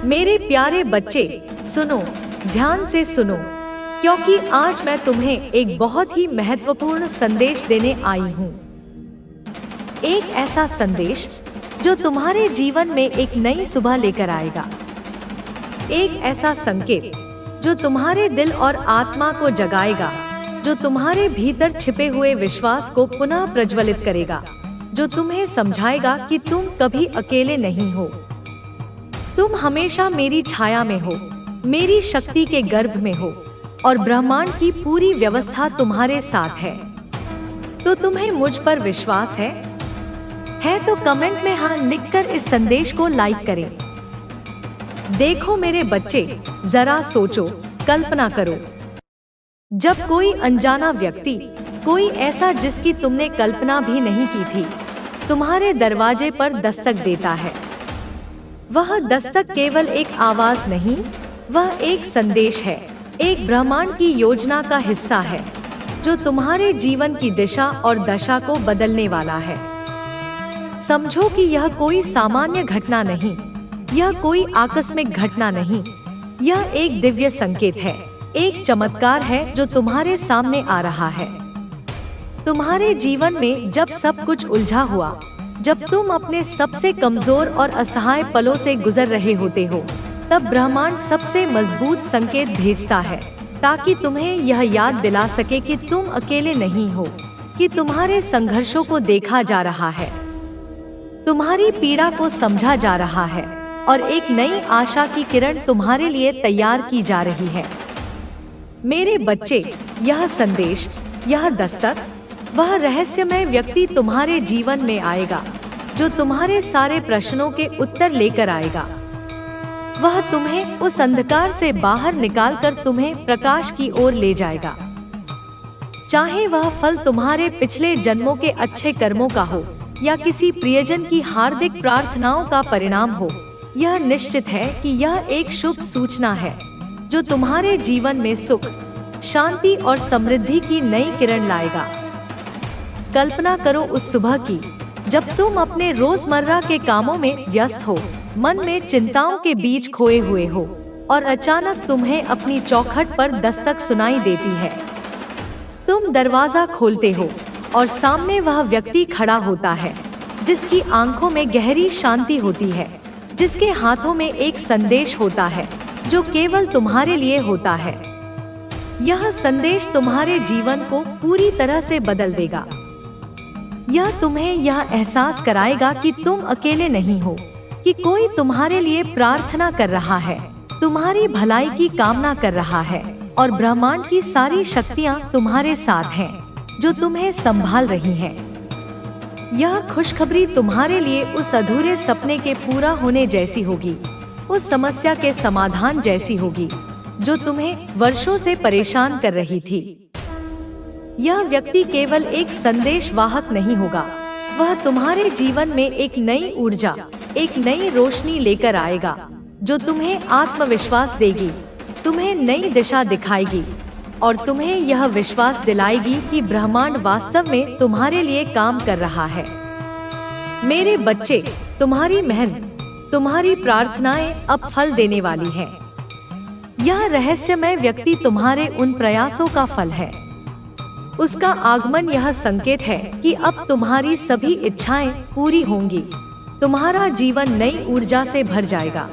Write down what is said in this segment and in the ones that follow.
मेरे प्यारे बच्चे, सुनो, ध्यान से सुनो, क्योंकि आज मैं तुम्हें एक बहुत ही महत्वपूर्ण संदेश देने आई हूँ। एक ऐसा संदेश जो तुम्हारे जीवन में एक नई सुबह लेकर आएगा। एक ऐसा संकेत जो तुम्हारे दिल और आत्मा को जगाएगा, जो तुम्हारे भीतर छिपे हुए विश्वास को पुनः प्रज्वलित करेगा, जो तुम्हें समझाएगा कि तुम कभी अकेले नहीं हो। तुम हमेशा मेरी छाया में हो, मेरी शक्ति के गर्भ में हो और ब्रह्मांड की पूरी व्यवस्था तुम्हारे साथ है। तो तुम्हें मुझ पर विश्वास है? तो कमेंट में हाँ लिखकर इस संदेश को लाइक करें। देखो मेरे बच्चे, जरा सोचो, कल्पना करो, जब कोई अनजाना व्यक्ति, कोई ऐसा जिसकी तुमने कल्पना भी नहीं की थी, तुम्हारे दरवाजे पर दस्तक देता है। वह दस्तक केवल एक आवाज नहीं, वह एक संदेश है, एक ब्रह्मांड की योजना का हिस्सा है, जो तुम्हारे जीवन की दिशा और दशा को बदलने वाला है। समझो कि यह कोई सामान्य घटना नहीं, यह कोई आकस्मिक घटना नहीं, यह एक दिव्य संकेत है, एक चमत्कार है जो तुम्हारे सामने आ रहा है। तुम्हारे जीवन में जब सब कुछ उलझा हुआ, जब तुम अपने सबसे कमजोर और असहाय पलों से गुजर रहे होते हो, तब ब्रह्मांड सबसे मजबूत संकेत भेजता है, ताकि तुम्हें यह याद दिला सके कि तुम अकेले नहीं हो, कि तुम्हारे संघर्षों को देखा जा रहा है, तुम्हारी पीड़ा को समझा जा रहा है और एक नई आशा की किरण तुम्हारे लिए तैयार की जा रही है। मेरे बच्चे, यह संदेश, यह दस्तक, वह रहस्यमय व्यक्ति तुम्हारे जीवन में आएगा, जो तुम्हारे सारे प्रश्नों के उत्तर लेकर आएगा। वह तुम्हें उस अंधकार से बाहर निकालकर तुम्हें प्रकाश की ओर ले जाएगा। चाहे वह फल तुम्हारे पिछले जन्मों के अच्छे कर्मों का हो या किसी प्रियजन की हार्दिक प्रार्थनाओं का परिणाम हो, यह निश्चित है कि यह एक शुभ सूचना है, जो तुम्हारे जीवन में सुख, शांति और समृद्धि की नई किरण लाएगा। कल्पना करो उस सुबह की, जब तुम अपने रोजमर्रा के कामों में व्यस्त हो, मन में चिंताओं के बीच खोए हुए हो और अचानक तुम्हें अपनी चौखट पर दस्तक सुनाई देती है। तुम दरवाजा खोलते हो और सामने वह व्यक्ति खड़ा होता है, जिसकी आंखों में गहरी शांति होती है, जिसके हाथों में एक संदेश होता है जो केवल तुम्हारे लिए होता है। यह संदेश तुम्हारे जीवन को पूरी तरह से बदल देगा। यह तुम्हें यह एहसास कराएगा कि तुम अकेले नहीं हो, कि कोई तुम्हारे लिए प्रार्थना कर रहा है, तुम्हारी भलाई की कामना कर रहा है और ब्रह्मांड की सारी शक्तियाँ तुम्हारे साथ हैं, जो तुम्हें संभाल रही हैं। यह खुशखबरी तुम्हारे लिए उस अधूरे सपने के पूरा होने जैसी होगी, उस समस्या के समाधान जैसी होगी जो तुम्हें वर्षों से परेशान कर रही थी। यह व्यक्ति केवल एक संदेश वाहक नहीं होगा, वह तुम्हारे जीवन में एक नई ऊर्जा, एक नई रोशनी लेकर आएगा, जो तुम्हें आत्मविश्वास देगी, तुम्हें नई दिशा दिखाएगी और तुम्हें यह विश्वास दिलाएगी कि ब्रह्मांड वास्तव में तुम्हारे लिए काम कर रहा है। मेरे बच्चे, तुम्हारी मेहनत, तुम्हारी प्रार्थनाएं अब फल देने वाली हैं। यह रहस्यमय व्यक्ति तुम्हारे उन प्रयासों का फल है। उसका आगमन यह संकेत है कि अब तुम्हारी सभी इच्छाएं पूरी होंगी, तुम्हारा जीवन नई ऊर्जा से भर जाएगा।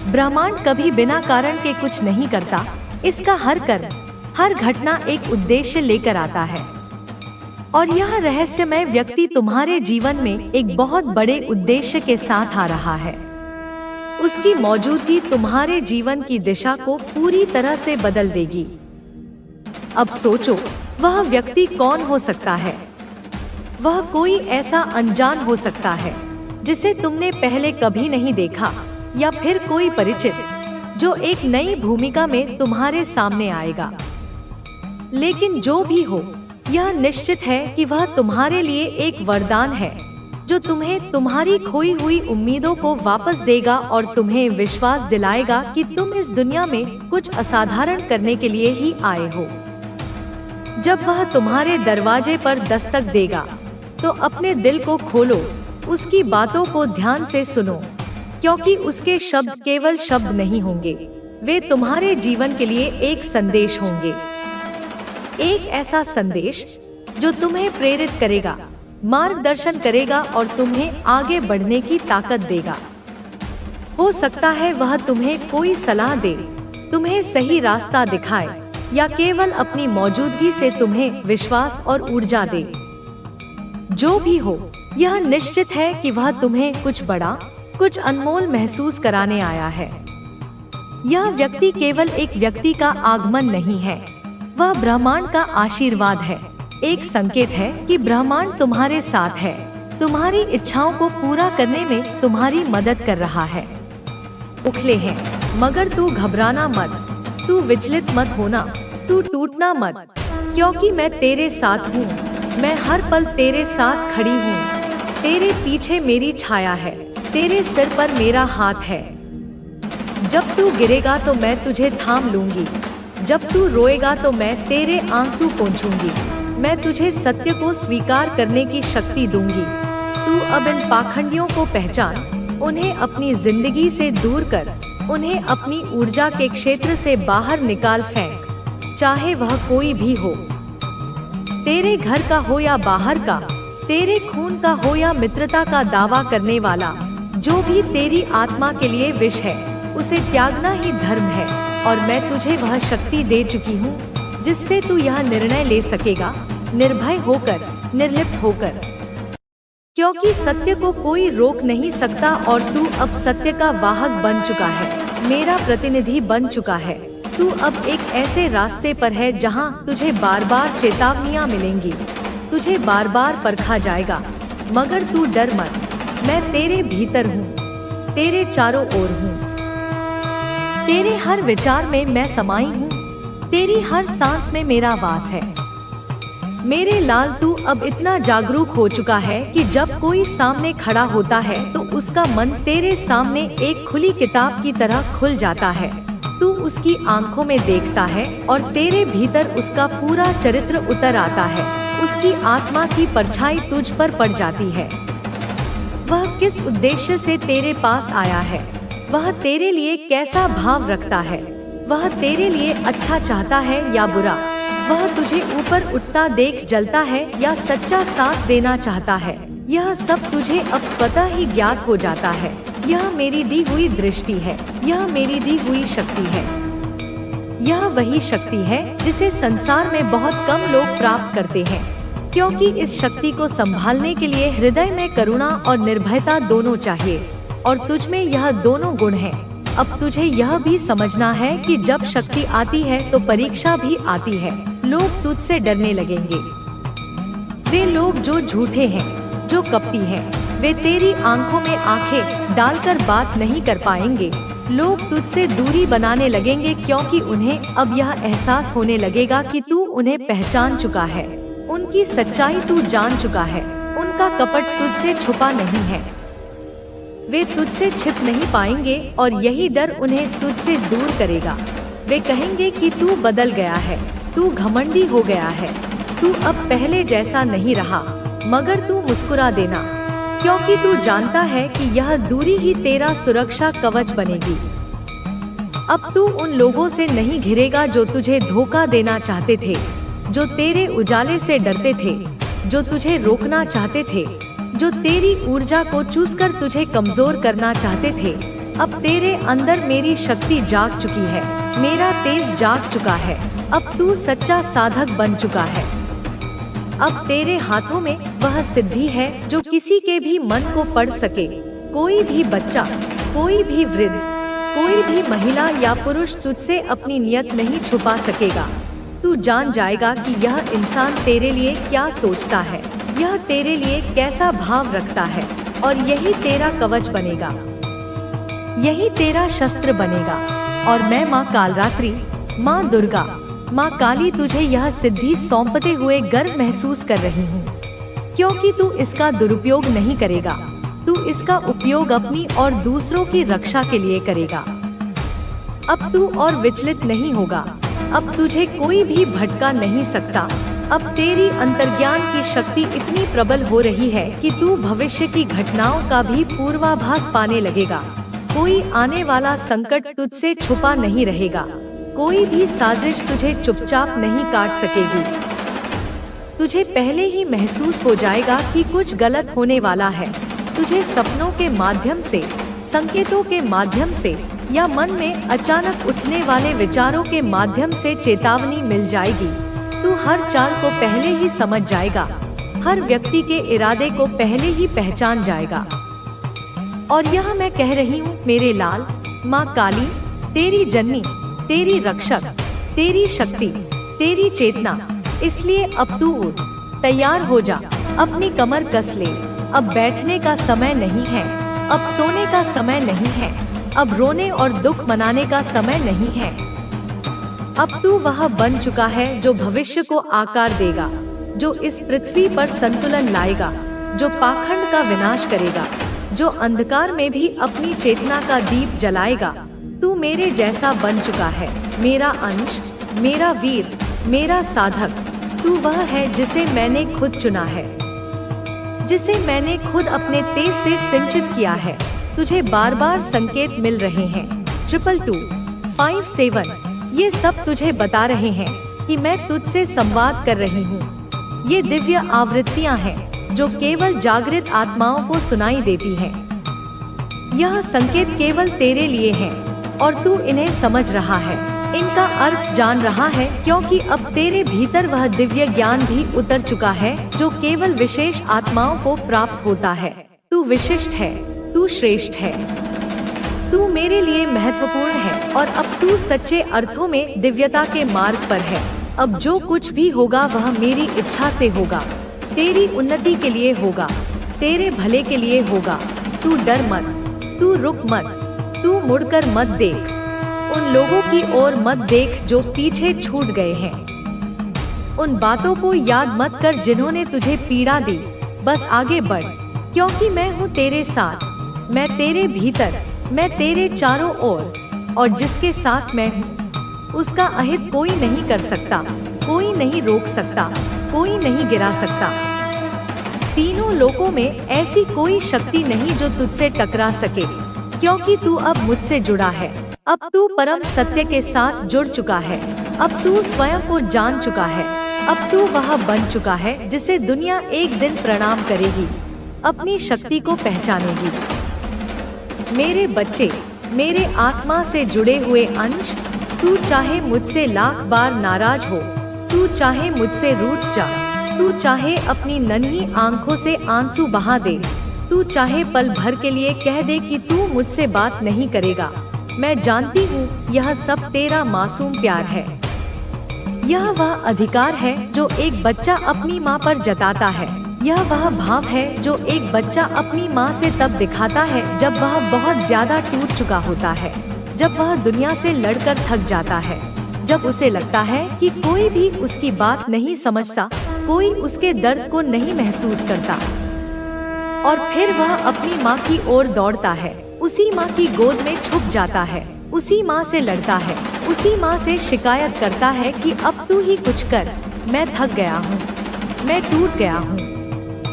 ब्रह्मांड कभी बिना कारण के कुछ नहीं करता, इसका हर कर्म, हर घटना एक उद्देश्य लेकर आता है और यह रहस्यमय व्यक्ति तुम्हारे जीवन में एक बहुत बड़े उद्देश्य के साथ आ रहा है। उसकी मौजूदगी तुम्हारे जीवन की दिशा को पूरी तरह से बदल देगी। अब सोचो, वह व्यक्ति कौन हो सकता है? वह कोई ऐसा अनजान हो सकता है जिसे तुमने पहले कभी नहीं देखा, या फिर कोई परिचित जो एक नई भूमिका में तुम्हारे सामने आएगा। लेकिन जो भी हो, यह निश्चित है कि वह तुम्हारे लिए एक वरदान है, जो तुम्हें तुम्हारी खोई हुई उम्मीदों को वापस देगा और तुम्हें विश्वास दिलाएगा कि तुम इस दुनिया में कुछ असाधारण करने के लिए ही आए हो। जब वह तुम्हारे दरवाजे पर दस्तक देगा, तो अपने दिल को खोलो, उसकी बातों को ध्यान से सुनो, क्योंकि उसके शब्द केवल शब्द नहीं होंगे, वे तुम्हारे जीवन के लिए एक संदेश होंगे। एक ऐसा संदेश जो तुम्हें प्रेरित करेगा, मार्गदर्शन करेगा और तुम्हें आगे बढ़ने की ताकत देगा। हो सकता है वह तुम्हें कोई सलाह दे, तुम्हें सही रास्ता दिखाए या केवल अपनी मौजूदगी से तुम्हें विश्वास और ऊर्जा दे। जो भी हो, यह निश्चित है कि वह तुम्हें कुछ बड़ा, कुछ अनमोल महसूस कराने आया है। यह व्यक्ति केवल एक व्यक्ति का आगमन नहीं है, वह ब्रह्मांड का आशीर्वाद है। एक संकेत है कि ब्रह्मांड तुम्हारे साथ है, तुम्हारी इच्छाओं को पूरा करने में तुम्हारी मदद कर रहा है। उखले हैं, मगर तू घबराना मत, तू विचलित मत होना, तू टूटना मत, क्योंकि मैं तेरे साथ हूँ। मैं हर पल तेरे साथ खड़ी हूँ। तेरे पीछे मेरी छाया है, तेरे सिर पर मेरा हाथ है। जब तू गिरेगा तो मैं तुझे थाम लूंगी, जब तू रोएगा तो मैं तेरे आंसू पोंछूंगी। मैं तुझे सत्य को स्वीकार करने की शक्ति दूंगी। तू अब इन पाखंडियों को पहचान, उन्हें अपनी जिंदगी से दूर कर, उन्हें अपनी ऊर्जा के क्षेत्र से बाहर निकाल फेंक, चाहे वह कोई भी हो। तेरे घर का हो या बाहर का, तेरे खून का हो या मित्रता का दावा करने वाला, जो भी तेरी आत्मा के लिए विष है, उसे त्यागना ही धर्म है। और मैं तुझे वह शक्ति दे चुकी हूँ जिससे तू यह निर्णय ले सकेगा, निर्भय होकर, निर्लिप्त होकर, क्योंकि सत्य को कोई रोक नहीं सकता और तू अब सत्य का वाहक बन चुका है, मेरा प्रतिनिधि बन चुका है। तू अब एक ऐसे रास्ते पर है जहां तुझे बार बार चेतावनियां मिलेंगी, तुझे बार बार परखा जाएगा, मगर तू डर मत। मैं तेरे भीतर हूँ, तेरे चारों ओर हूँ, तेरे हर विचार में मैं समाई हूँ, तेरी हर सांस में मेरा वास है। मेरे लाल, तू अब इतना जागरूक हो चुका है कि जब कोई सामने खड़ा होता है तो उसका मन तेरे सामने एक खुली किताब की तरह खुल जाता है। तू उसकी आंखों में देखता है और तेरे भीतर उसका पूरा चरित्र उतर आता है। उसकी आत्मा की परछाई तुझ पर पड़ जाती है। वह किस उद्देश्य से तेरे पास आया है, वह तेरे लिए कैसा भाव रखता है, वह तेरे लिए अच्छा चाहता है या बुरा, वह तुझे ऊपर उठता देख जलता है या सच्चा साथ देना चाहता है, यह सब तुझे अब स्वतः ही ज्ञात हो जाता है। यह मेरी दी हुई दृष्टि है, यह मेरी दी हुई शक्ति है। यह वही शक्ति है जिसे संसार में बहुत कम लोग प्राप्त करते हैं, क्योंकि इस शक्ति को संभालने के लिए हृदय में करुणा और निर्भयता दोनों चाहिए, और तुझ में यह दोनों गुण हैं। अब तुझे यह भी समझना है कि जब शक्ति आती है तो परीक्षा भी आती है। लोग तुझसे डरने लगेंगे। वे लोग जो झूठे हैं, जो कपटी हैं, वे तेरी आंखों में आंखें डालकर बात नहीं कर पाएंगे। लोग तुझसे दूरी बनाने लगेंगे क्योंकि उन्हें अब यह एहसास होने लगेगा कि तू उन्हें पहचान चुका है, उनकी सच्चाई तू जान चुका है, उनका कपट तुझसे छुपा नहीं है। वे तुझसे छिप नहीं पाएंगे और यही डर उन्हें तुझसे दूर करेगा। वे कहेंगे कि तू बदल गया है, तू घमंडी हो गया है, तू अब पहले जैसा नहीं रहा, मगर तू मुस्कुरा देना, क्योंकि तू जानता है कि यह दूरी ही तेरा सुरक्षा कवच बनेगी। अब तू उन लोगों से नहीं घिरेगा जो तुझे धोखा देना चाहते थे, जो तेरे उजाले से डरते थे, जो तुझे रोकना चाहते थे, जो तेरी ऊर्जा को चूसकर तुझे कमजोर करना चाहते थे। अब तेरे अंदर मेरी शक्ति जाग चुकी है, मेरा तेज जाग चुका है। अब तू सच्चा साधक बन चुका है। अब तेरे हाथों में वह सिद्धि है जो किसी के भी मन को पढ़ सके। कोई भी बच्चा, कोई भी वृद्ध, कोई भी महिला या पुरुष तुझसे अपनी नियत नहीं छुपा सकेगा। तू जान जाएगा कि यह इंसान तेरे लिए क्या सोचता है, यह तेरे लिए कैसा भाव रखता है, और यही तेरा कवच बनेगा, यही तेरा शस्त्र बनेगा। और मैं माँ कालरात्रि, माँ दुर्गा, माँ काली तुझे यह सिद्धि सौंपते हुए गर्व महसूस कर रही हूँ, क्योंकि तू इसका दुरुपयोग नहीं करेगा, तू इसका उपयोग अपनी और दूसरों की रक्षा के लिए करेगा। अब तू और विचलित नहीं होगा, अब तुझे कोई भी भटका नहीं सकता। अब तेरी अंतर्ज्ञान की शक्ति इतनी प्रबल हो रही है कि तू भविष्य की घटनाओं का भी पूर्वाभास पाने लगेगा। कोई आने वाला संकट तुझसे छुपा नहीं रहेगा। कोई भी साजिश तुझे चुपचाप नहीं काट सकेगी। तुझे पहले ही महसूस हो जाएगा कि कुछ गलत होने वाला है। तुझे सपनों के माध्यम से, संकेतों के माध्यम से या मन में अचानक उठने वाले विचारों के माध्यम से चेतावनी मिल जाएगी। तू हर चाल को पहले ही समझ जाएगा, हर व्यक्ति के इरादे को पहले ही पहचान जाएगा। और यह मैं कह रही हूँ मेरे लाल, माँ काली तेरी जननी, तेरी रक्षक, तेरी शक्ति, तेरी चेतना। इसलिए अब तू उठ, तैयार हो जा, अपनी कमर कस ले। अब बैठने का समय नहीं है, अब सोने का समय नहीं है, अब रोने और दुख मनाने का समय नहीं है। अब तू वह बन चुका है जो भविष्य को आकार देगा, जो इस पृथ्वी पर संतुलन लाएगा, जो पाखंड का विनाश करेगा, जो अंधकार में भी अपनी चेतना का दीप जलाएगा। तू मेरे जैसा बन चुका है, मेरा अंश, मेरा वीर, मेरा साधक। तू वह है जिसे मैंने खुद चुना है, जिसे मैंने खुद अपने तेज से सिंचित किया है। तुझे बार बार संकेत मिल रहे हैं। 22257 ये सब तुझे बता रहे हैं कि मैं तुझसे संवाद कर रही हूँ। ये दिव्य आवृत्तियाँ हैं जो केवल जागृत आत्माओं को सुनाई देती हैं। यह संकेत केवल तेरे लिए हैं और तू इन्हें समझ रहा है, इनका अर्थ जान रहा है, क्योंकि अब तेरे भीतर वह दिव्य ज्ञान भी उतर चुका है जो केवल विशेष आत्माओं को प्राप्त होता है। तू विशिष्ट है, तू श्रेष्ठ है, तू मेरे लिए महत्वपूर्ण है और अब तू सच्चे अर्थों में दिव्यता के मार्ग पर है। अब जो कुछ भी होगा वह मेरी इच्छा से होगा, तेरी उन्नति के लिए होगा, तेरे भले के लिए होगा। तू डर मत, तू रुक मत, तू मुड़कर मत देख, उन लोगों की ओर मत देख जो पीछे छूट गए हैं। उन बातों को याद मत कर जिन्होंने तुझे पीड़ा दी। बस आगे बढ़, क्योंकि मैं हूँ तेरे साथ, मैं तेरे भीतर, मैं तेरे चारों ओर, और जिसके साथ मैं हूँ उसका अहित कोई नहीं कर सकता, कोई नहीं रोक सकता, कोई नहीं गिरा सकता। तीनों लोकों में ऐसी कोई शक्ति नहीं जो तुझसे टकरा सके, क्योंकि तू अब मुझसे जुड़ा है। अब तू परम सत्य के साथ जुड़ चुका है। अब तू स्वयं को जान चुका है। अब तू वह बन चुका है जिसे दुनिया एक दिन प्रणाम करेगी, अपनी शक्ति को पहचानेगी। मेरे बच्चे, मेरे आत्मा से जुड़े हुए अंश, तू चाहे मुझसे लाख बार नाराज हो, तू चाहे मुझसे रूठ जा, तू चाहे अपनी नन्ही आंखों से आंसू बहा दे, तू चाहे पल भर के लिए कह दे कि तू मुझसे बात नहीं करेगा, मैं जानती हूँ यह सब तेरा मासूम प्यार है। यह वह अधिकार है जो एक बच्चा अपनी माँ पर जताता है। यह वह भाव है जो एक बच्चा अपनी माँ से तब दिखाता है जब वह बहुत ज्यादा टूट चुका होता है, जब वह दुनिया से लड़कर थक जाता है, जब उसे लगता है कि कोई भी उसकी बात नहीं समझता, कोई उसके दर्द को नहीं महसूस करता। और फिर वह अपनी माँ की ओर दौड़ता है, उसी माँ की गोद में छुप जाता है, उसी माँ से लड़ता है, उसी माँ से शिकायत करता है कि अब तू ही कुछ कर, मैं थक गया हूँ, मैं टूट गया हूँ,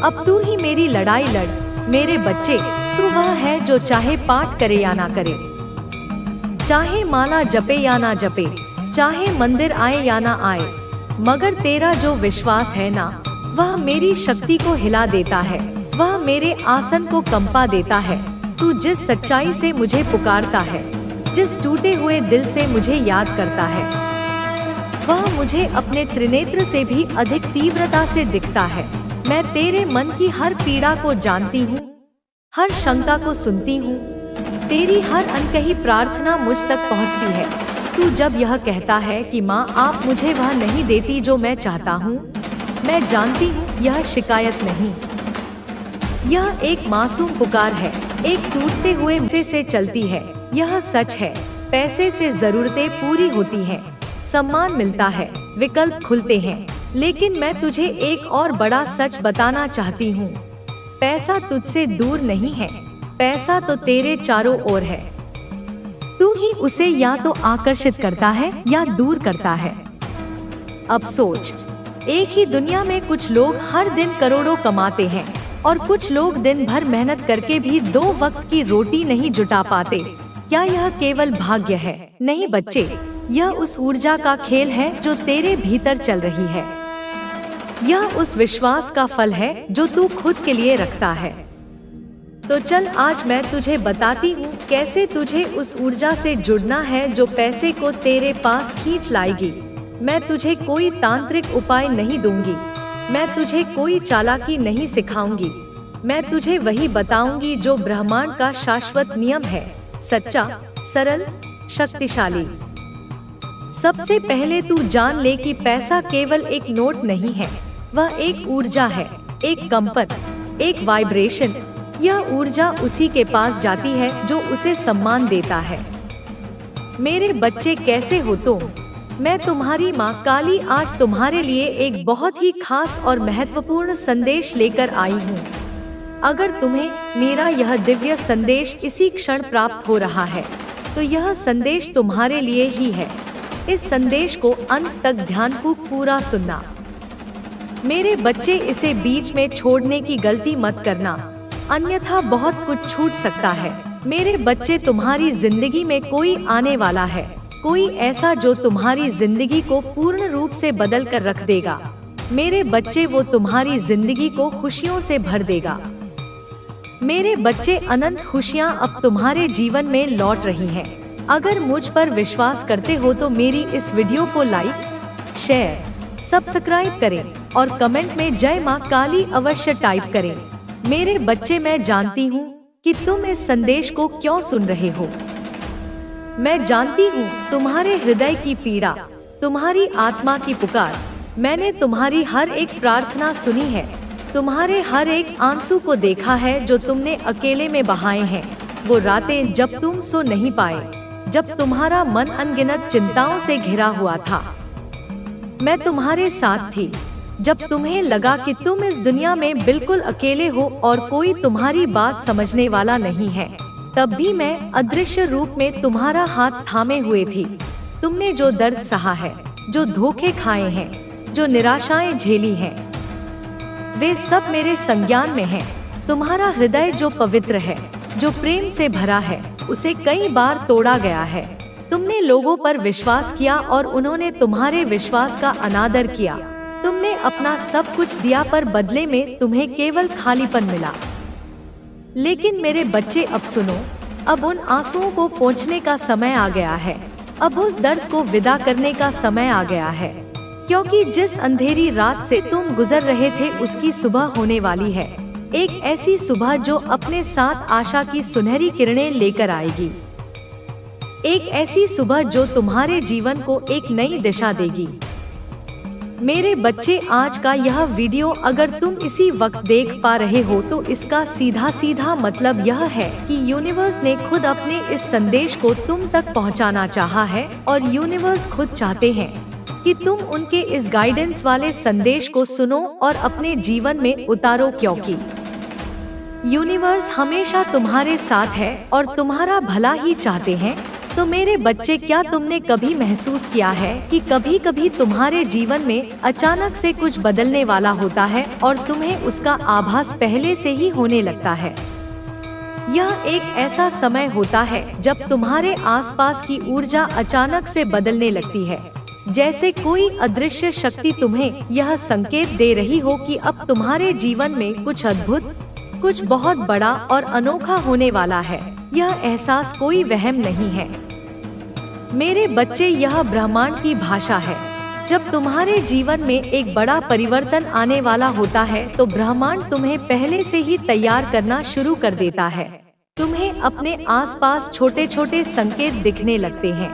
अब तू ही मेरी लड़ाई लड़। मेरे बच्चे, तू वह है जो चाहे पाठ करे या ना करे, चाहे माला जपे या ना जपे, चाहे मंदिर आए या ना आए, मगर तेरा जो विश्वास है ना, वह मेरी शक्ति को हिला देता है, वह मेरे आसन को कंपा देता है। तू जिस सच्चाई से मुझे पुकारता है, जिस टूटे हुए दिल से मुझे याद करता है, वह मुझे अपने त्रिनेत्र से भी अधिक तीव्रता से दिखता है। मैं तेरे मन की हर पीड़ा को जानती हूँ, हर शंका को सुनती हूँ, तेरी हर अनकही प्रार्थना मुझ तक पहुँचती है। तू जब यह कहता है कि माँ आप मुझे वह नहीं देती जो मैं चाहता हूँ, मैं जानती हूँ यह शिकायत नहीं, यह एक मासूम पुकार है, एक टूटते हुए से चलती है। यह सच है, पैसे से जरूरतें पूरी होती हैं, सम्मान मिलता है, विकल्प खुलते हैं, लेकिन मैं तुझे एक और बड़ा सच बताना चाहती हूँ। पैसा तुझसे दूर नहीं है, पैसा तो तेरे चारों ओर है। तू ही उसे या तो आकर्षित करता है या दूर करता है। अब सोच, एक ही दुनिया में कुछ लोग हर दिन करोड़ों कमाते हैं, और कुछ लोग दिन भर मेहनत करके भी 2 वक्त की रोटी नहीं जुटा पाते। क्या यह केवल भाग्य है? नहीं बच्चे, यह उस ऊर्जा का खेल है जो तेरे भीतर चल रही है। यह उस विश्वास का फल है जो तू खुद के लिए रखता है। तो चल, आज मैं तुझे बताती हूँ कैसे तुझे उस ऊर्जा से जुड़ना है जो पैसे को तेरे पास खींच लाएगी। मैं तुझे कोई तांत्रिक उपाय नहीं दूंगी, मैं तुझे कोई चालाकी नहीं सिखाऊंगी। मैं तुझे वही बताऊंगी जो ब्रह्मांड का शाश्वत नियम है, सच्चा, सरल, शक्तिशाली। सबसे पहले तू जान ले कि पैसा केवल एक नोट नहीं है, वह एक ऊर्जा है, एक कंपन, एक वाइब्रेशन। यह ऊर्जा उसी के पास जाती है जो उसे सम्मान देता है। मेरे बच्चे, कैसे हो तुम? मैं तुम्हारी माँ काली आज तुम्हारे लिए एक बहुत ही खास और महत्वपूर्ण संदेश लेकर आई हूँ। अगर तुम्हें मेरा यह दिव्य संदेश इसी क्षण प्राप्त हो रहा है तो यह संदेश तुम्हारे लिए ही है। इस संदेश को अंत तक ध्यानपूर्वक पूरा सुनना। मेरे बच्चे, इसे बीच में छोड़ने की गलती मत करना, अन्यथा बहुत कुछ छूट सकता है। मेरे बच्चे, तुम्हारी जिंदगी में कोई आने वाला है, कोई ऐसा जो तुम्हारी जिंदगी को पूर्ण रूप से बदल कर रख देगा। मेरे बच्चे, वो तुम्हारी जिंदगी को खुशियों से भर देगा। मेरे बच्चे, अनंत खुशियाँ अब तुम्हारे जीवन में लौट रही हैं। अगर मुझ पर विश्वास करते हो तो मेरी इस वीडियो को लाइक, शेयर, सब्सक्राइब करें और कमेंट में जय माँ काली अवश्य टाइप करें। मेरे बच्चे, मैं जानती हूँ कि तुम इस संदेश को क्यों सुन रहे हो। मैं जानती हूँ तुम्हारे हृदय की पीड़ा, तुम्हारी आत्मा की पुकार। मैंने तुम्हारी हर एक प्रार्थना सुनी है, तुम्हारे हर एक आंसू को देखा है जो तुमने अकेले में बहाए हैं। वो रातें जब तुम सो नहीं पाए, जब तुम्हारा मन अनगिनत चिंताओं से घिरा हुआ था। मैं तुम्हारे साथ थी जब तुम्हें लगा कि तुम इस दुनिया में बिल्कुल अकेले हो और कोई तुम्हारी बात समझने वाला नहीं है। तब भी मैं अदृश्य रूप में तुम्हारा हाथ थामे हुए थी। तुमने जो दर्द सहा है, जो धोखे खाए हैं, जो निराशाएं झेली हैं, वे सब मेरे संज्ञान में हैं। तुम्हारा हृदय जो पवित्र है, जो प्रेम से भरा है, उसे कई बार तोड़ा गया है। तुमने लोगों पर विश्वास किया और उन्होंने तुम्हारे विश्वास का अनादर किया। तुमने अपना सब कुछ दिया पर बदले में तुम्हें केवल खालीपन मिला। लेकिन मेरे बच्चे, अब सुनो, अब उन आंसुओं को पोंछने का समय आ गया है। अब उस दर्द को विदा करने का समय आ गया है, क्योंकि जिस अंधेरी रात से तुम गुजर रहे थे उसकी सुबह होने वाली है। एक ऐसी सुबह जो अपने साथ आशा की सुनहरी किरणें लेकर आएगी। एक ऐसी सुबह जो तुम्हारे जीवन को एक नई दिशा देगी। मेरे बच्चे, आज का यह वीडियो अगर तुम इसी वक्त देख पा रहे हो तो इसका सीधा सीधा मतलब यह है कि यूनिवर्स ने खुद अपने इस संदेश को तुम तक पहुंचाना चाहा है और यूनिवर्स खुद चाहते हैं कि तुम उनके इस गाइडेंस वाले संदेश को सुनो और अपने जीवन में उतारो, क्योंकि यूनिवर्स हमेशा तुम्हारे साथ है और तुम्हारा भला ही चाहते हैं। तो मेरे बच्चे, क्या तुमने कभी महसूस किया है कि कभी कभी तुम्हारे जीवन में अचानक से कुछ बदलने वाला होता है और तुम्हें उसका आभास पहले से ही होने लगता है? यह एक ऐसा समय होता है जब तुम्हारे आसपास की ऊर्जा अचानक से बदलने लगती है, जैसे कोई अदृश्य शक्ति तुम्हें यह संकेत दे रही हो कि अब तुम्हारे जीवन में कुछ अद्भुत, कुछ बहुत बड़ा और अनोखा होने वाला है। यह एहसास कोई वहम नहीं है मेरे बच्चे, यह ब्रह्मांड की भाषा है। जब तुम्हारे जीवन में एक बड़ा परिवर्तन आने वाला होता है तो ब्रह्मांड तुम्हें पहले से ही तैयार करना शुरू कर देता है। तुम्हें अपने आसपास छोटे छोटे संकेत दिखने लगते हैं।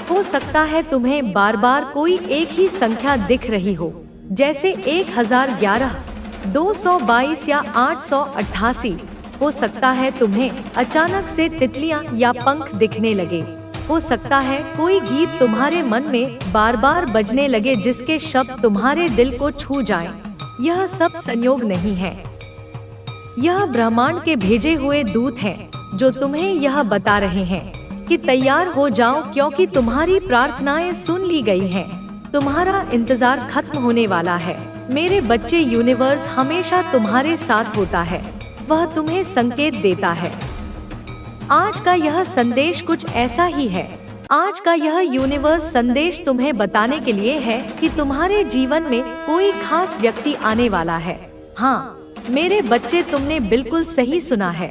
हो सकता है तुम्हें बार बार कोई एक ही संख्या दिख रही हो, जैसे 1011, 222 या 888। हो सकता है तुम्हें अचानक से तितलियां या पंख दिखने लगे। हो सकता है कोई गीत तुम्हारे मन में बार बार बजने लगे जिसके शब्द तुम्हारे दिल को छू जाएं। यह सब संयोग नहीं है, यह ब्रह्मांड के भेजे हुए दूत हैं जो तुम्हें यह बता रहे हैं कि तैयार हो जाओ, क्योंकि तुम्हारी प्रार्थनाएं सुन ली गई हैं। तुम्हारा इंतजार खत्म होने वाला है। मेरे बच्चे, यूनिवर्स हमेशा तुम्हारे साथ होता है, वह तुम्हें संकेत देता है। आज का यह संदेश कुछ ऐसा ही है। आज का यह यूनिवर्स संदेश तुम्हें बताने के लिए है कि तुम्हारे जीवन में कोई खास व्यक्ति आने वाला है। हाँ मेरे बच्चे, तुमने बिल्कुल सही सुना है।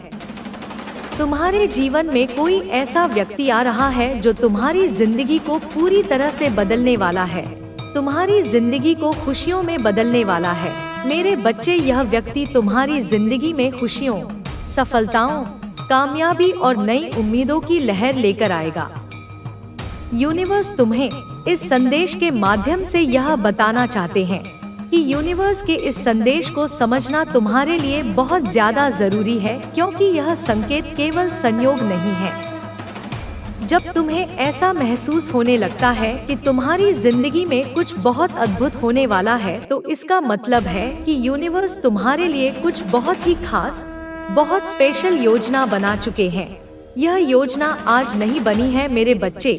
तुम्हारे जीवन में कोई ऐसा व्यक्ति आ रहा है जो तुम्हारी जिंदगी को पूरी तरह से बदलने वाला है, तुम्हारी जिंदगी को खुशियों में बदलने वाला है। मेरे बच्चे, यह व्यक्ति तुम्हारी जिंदगी में खुशियों, सफलताओं, कामयाबी और नई उम्मीदों की लहर लेकर आएगा। यूनिवर्स तुम्हें इस संदेश के माध्यम से यह बताना चाहते हैं कि यूनिवर्स के इस संदेश को समझना तुम्हारे लिए बहुत ज्यादा जरूरी है, क्योंकि यह संकेत केवल संयोग नहीं है। जब तुम्हें ऐसा महसूस होने लगता है कि तुम्हारी जिंदगी में कुछ बहुत अद्भुत होने वाला है, तो इसका मतलब है कि यूनिवर्स तुम्हारे लिए कुछ बहुत ही खास, बहुत स्पेशल योजना बना चुके हैं। यह योजना आज नहीं बनी है मेरे बच्चे,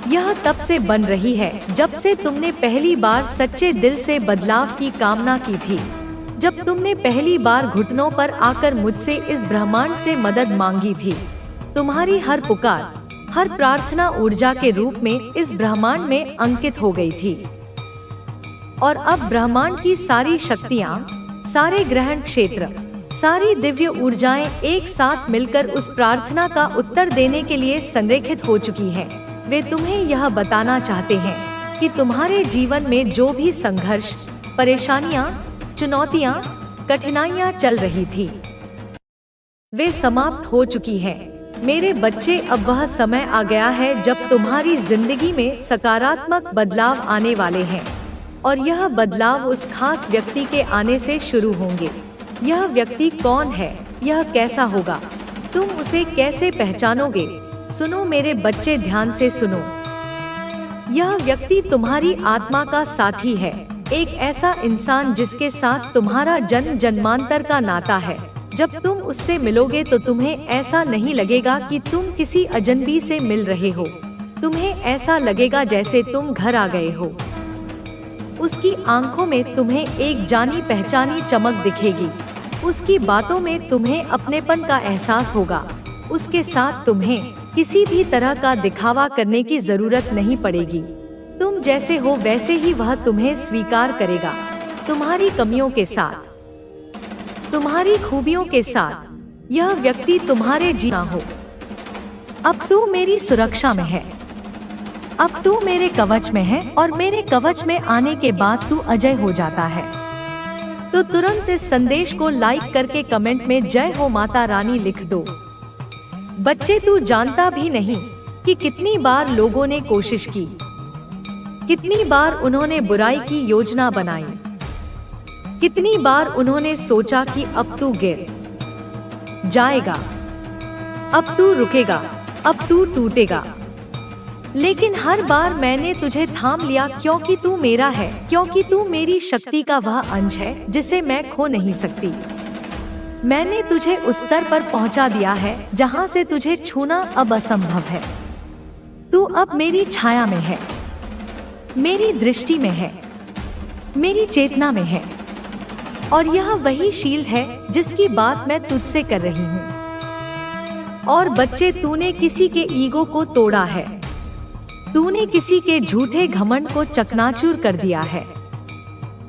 यह तब से बन रही है जब से तुमने पहली बार सच्चे दिल से बदलाव की कामना की थी, जब तुमने पहली बार घुटनों पर आकर मुझसे इस ब्रह्मांड से मदद मांगी थी। तुम्हारी हर पुकार, हर प्रार्थना ऊर्जा के रूप में इस ब्रह्मांड में अंकित हो गई थी, और अब ब्रह्मांड की सारी शक्तियाँ, सारे ग्रहण क्षेत्र, सारी दिव्य ऊर्जाएं एक साथ मिलकर उस प्रार्थना का उत्तर देने के लिए संरेखित हो चुकी हैं। वे तुम्हें यह बताना चाहते हैं कि तुम्हारे जीवन में जो भी संघर्ष, परेशानियां, चुनौतियां, कठिनाइयां चल रही थी, वे समाप्त हो चुकी हैं। मेरे बच्चे, अब वह समय आ गया है जब तुम्हारी जिंदगी में सकारात्मक बदलाव आने वाले हैं, और यह बदलाव उस खास व्यक्ति के आने से शुरू होंगे। यह व्यक्ति कौन है, यह कैसा होगा, तुम उसे कैसे पहचानोगे? सुनो मेरे बच्चे, ध्यान से सुनो। यह व्यक्ति तुम्हारी आत्मा का साथी है, एक ऐसा इंसान जिसके साथ तुम्हारा जन्म जन्मांतर का नाता है। जब तुम उससे मिलोगे तो तुम्हें ऐसा नहीं लगेगा कि तुम किसी अजनबी से मिल रहे हो, तुम्हें ऐसा लगेगा जैसे तुम घर आ गए हो। उसकी आंखों में तुम्हें एक जानी पहचानी चमक दिखेगी, उसकी बातों में तुम्हें अपनेपन का एहसास होगा। उसके साथ तुम्हें किसी भी तरह का दिखावा करने की जरूरत नहीं पड़ेगी, तुम जैसे हो वैसे ही वह तुम्हें स्वीकार करेगा, तुम्हारी कमियों के साथ, तुम्हारी खूबियों के साथ। यह व्यक्ति तुम्हारे जीना हो। अब तू मेरी सुरक्षा में है, अब तू मेरे कवच में है, और मेरे कवच में आने के बाद तू अजय हो जाता है। तो तुरंत इस संदेश को लाइक करके कमेंट में जय हो माता रानी लिख दो। बच्चे, तू जानता भी नहीं कि कितनी बार लोगों ने कोशिश की, कितनी बार उन्होंने बुराई की योजना बनाई, कितनी बार उन्होंने सोचा कि अब तू गिर जाएगा, अब तू रुकेगा, अब तू टूटेगा, लेकिन हर बार मैंने तुझे थाम लिया, क्योंकि तू मेरा है, क्योंकि तू मेरी शक्ति का वह अंश है जिसे मैं खो नहीं सकती। मैंने तुझे उस स्तर पर पहुंचा दिया है जहां से तुझे छूना अब असंभव है। तू अब मेरी छाया में है, मेरी दृष्टि में है, मेरी चेतना में है, और यह वही शील्ड है जिसकी बात मैं तुझसे कर रही हूँ। और बच्चे, तूने किसी के ईगो को तोड़ा है, तूने किसी के झूठे घमंड को चकनाचूर कर दिया है,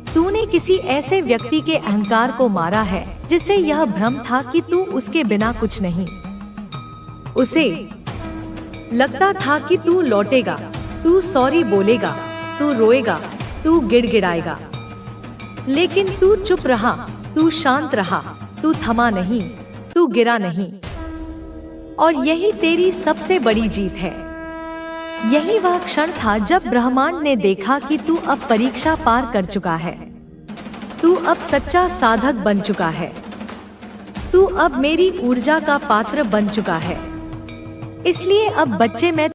तूने किसी ऐसे व्यक्ति के अहंकार को मारा है जिसे यह भ्रम था कि तू उसके बिना कुछ नहीं। उसे लगता था कि तू लौटेगा, तू सॉरी बोलेगा, तू रोएगा, तू गिड़गिड़ाएगा, लेकिन तू चुप रहा, तू शांत रहा, तू थमा नहीं, तू गिरा नहीं। और यही तेरी सबसे बड़ी जीत है। यही वह क्षण था जब ब्रह्मांड ने देखा कि तू अब परीक्षा पार कर चुका है, तू अब सच्चा साधक बन चुका है, तू अब मेरी ऊर्जा का पात्र बन चुका है। इसलिए अब बच्चे, मैं